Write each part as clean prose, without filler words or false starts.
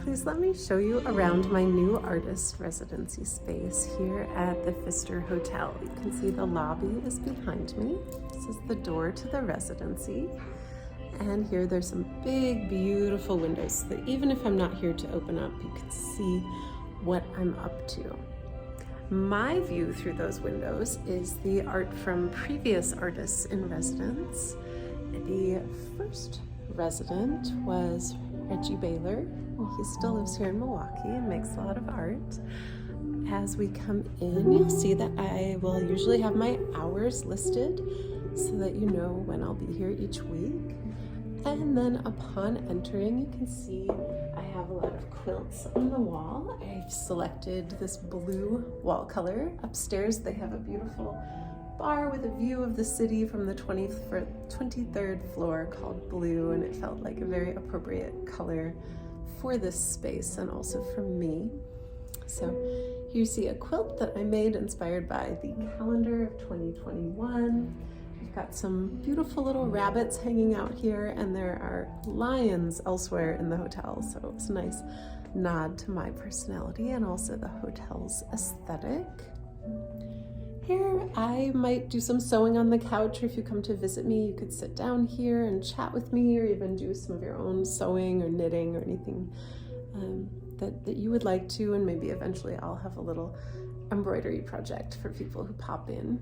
please let me show you around my new artist residency space here at the Pfister Hotel. You can see the lobby is behind me. This is the door to the residency. And here there's some big, beautiful windows so that even if I'm not here to open up, you can see what I'm up to. My view through those windows is the art from previous artists in residence. The first resident was Reggie Baylor. He still lives here in Milwaukee and makes a lot of art. As we come in, you'll see that I will usually have my hours listed so that you know when I'll be here each week. And then upon entering, you can see I have a lot of quilts on the wall. I've selected this blue wall color. Upstairs, they have a beautiful bar with a view of the city from the 23rd floor called Blue, and it felt like a very appropriate color for this space and also for me. So here you see a quilt that I made inspired by the calendar of 2021. I've got some beautiful little rabbits hanging out here, and there are lions elsewhere in the hotel, so it's a nice nod to my personality and also the hotel's aesthetic. Here, I might do some sewing on the couch, or if you come to visit me, you could sit down here and chat with me, or even do some of your own sewing or knitting or anything that you would like to, and maybe eventually I'll have a little embroidery project for people who pop in.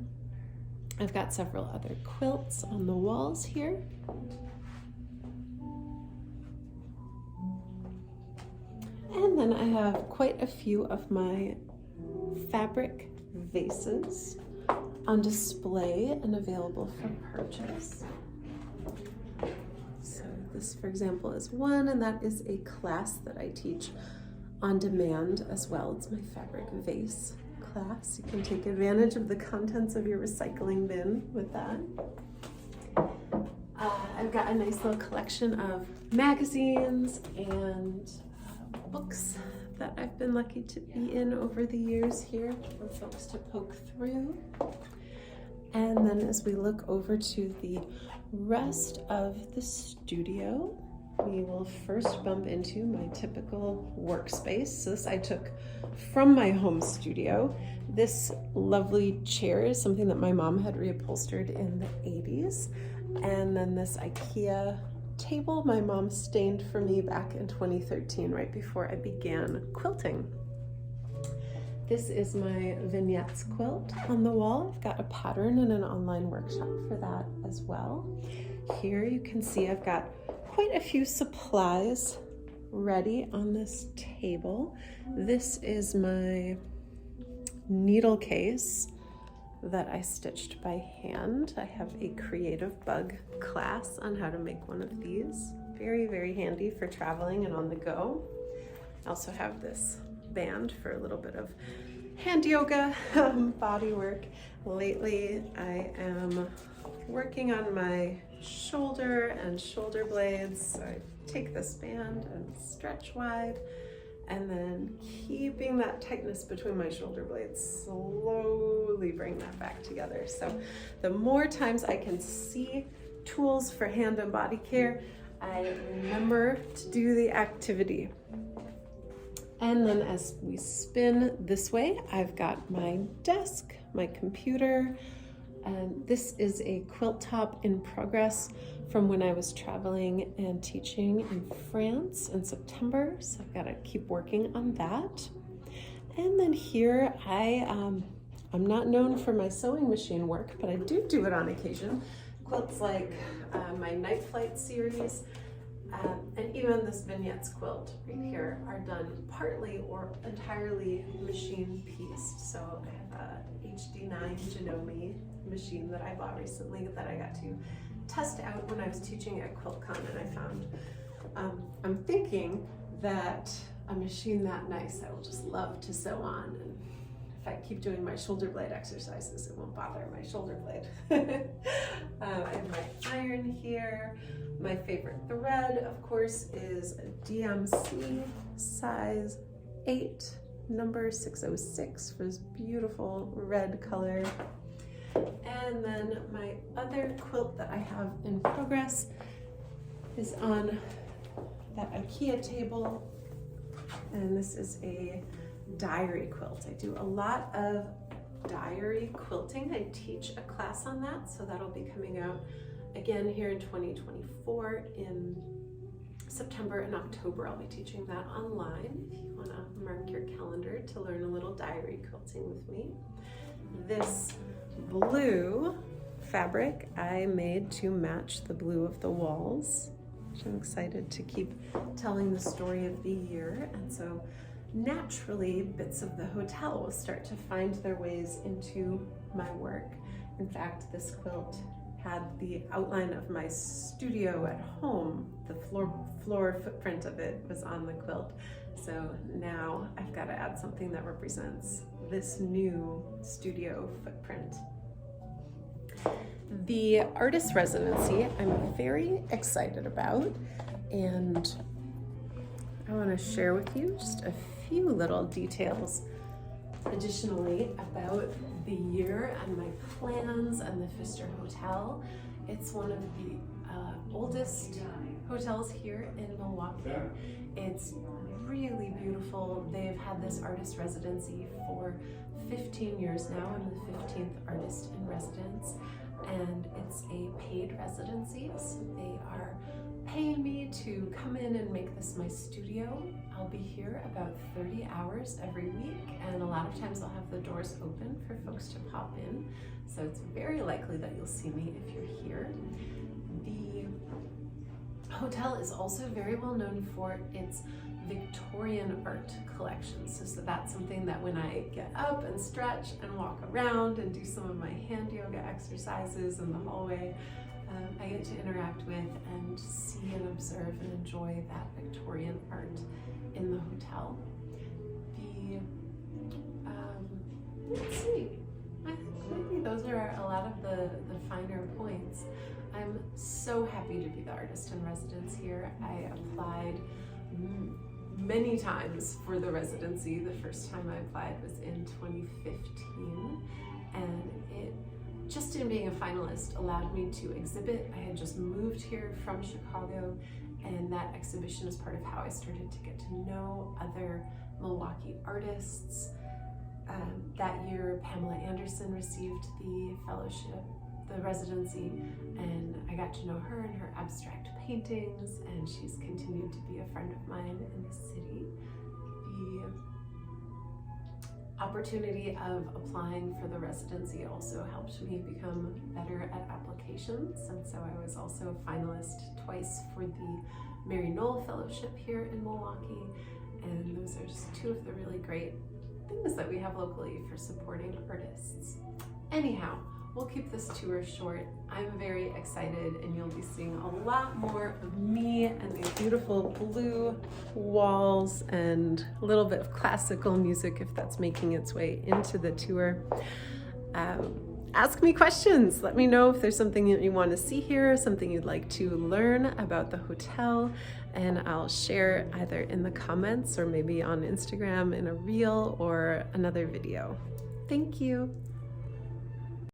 I've got several other quilts on the walls here. And then I have quite a few of my fabric vases on display and available for purchase. So this, for example, is one, and that is a class that I teach on demand as well. It's my fabric vase class. You can take advantage of the contents of your recycling bin with that. I've got a nice little collection of magazines and books that I've been lucky to be in over the years here for folks to poke through. And then as we look over to the rest of the studio, we will first bump into my typical workspace. So this I took from my home studio. This lovely chair is something that my mom had reupholstered in the 80s. And then this IKEA table my mom stained for me back in 2013, right before I began quilting. This is my vignettes quilt on the wall. I've got a pattern and an online workshop for that as well. Here you can see I've got quite a few supplies ready on this table. This is my needle case that I stitched by hand. I have a creative bug class on how to make one of these. Very, very handy for traveling and on the go. I also have this band for a little bit of hand yoga, body work. Lately, I am working on my shoulder and shoulder blades. So I take this band and stretch wide, and then keeping that tightness between my shoulder blades, slowly bring that back together. So the more times I can see tools for hand and body care, I remember to do the activity. And then as we spin this way, I've got my desk, my computer, and this is a quilt top in progress from when I was traveling and teaching in France in September. So I've got to keep working on that. And then here I'm not known for my sewing machine work, but I do it on occasion. Quilts like my Night Flight series and even this vignettes quilt right here are done partly or entirely machine pieced. So I have a HD9 Janome machine that I bought recently that I got to test out when I was teaching at QuiltCon, and I found I'm thinking that a machine that nice I will just love to sew on, and if I keep doing my shoulder blade exercises, it won't bother my shoulder blade. I have my iron here. My favorite thread, of course, is a DMC size 8, number 606 for this beautiful red color. And then my other quilt that I have in progress is on that IKEA table and this is a diary quilt. I do a lot of diary quilting. I teach a class on that, so that'll be coming out again here in 2024 in September and October. I'll be teaching that online if you want to mark your calendar to learn a little diary quilting with me. This blue fabric I made to match the blue of the walls, which I'm excited to keep telling the story of the year. And so naturally bits of the hotel will start to find their ways into my work. In fact, this quilt had the outline of my studio at home. The floor footprint of it was on the quilt. So now I've got to add something that represents this new studio footprint. The artist residency I'm very excited about, and I want to share with you just a few little details additionally about the year and my plans and the Pfister Hotel. It's one of the oldest hotels here in Milwaukee. It's really beautiful. They've had this artist residency for 15 years now. I'm the 15th artist in residence, and it's a paid residency, so they are paying me to come in and make this my studio. I'll be here about 30 hours every week, and a lot of times I'll have the doors open for folks to pop in, so it's very likely that you'll see me if you're here. The hotel is also very well known for its Victorian art collections, so that's something that when I get up and stretch and walk around and do some of my hand yoga exercises in the hallway, I get to interact with and see and observe and enjoy that Victorian art in the hotel. Let's see, I think maybe those are a lot of the finer points. I'm so happy to be the artist in residence here. I applied many times for the residency. The first time I applied was in 2015, and it just in being a finalist allowed me to exhibit. I had just moved here from Chicago, and that exhibition is part of how I started to get to know other Milwaukee artists. That year, Pamela Anderson received the fellowship, the residency, and I got to know her and her abstract paintings, and she's continued to be a friend of mine in the city. The opportunity of applying for the residency also helped me become better at applications, and so I was also a finalist twice for the Mary Knoll Fellowship here in Milwaukee, and those are just two of the really great things that we have locally for supporting artists. Anyhow, we'll keep this tour short. I'm very excited, and you'll be seeing a lot more of me and these beautiful blue walls and a little bit of classical music if that's making its way into the tour. Ask me questions. Let me know if there's something that you want to see here, something you'd like to learn about the hotel, and I'll share either in the comments or maybe on Instagram in a reel or another video. Thank you.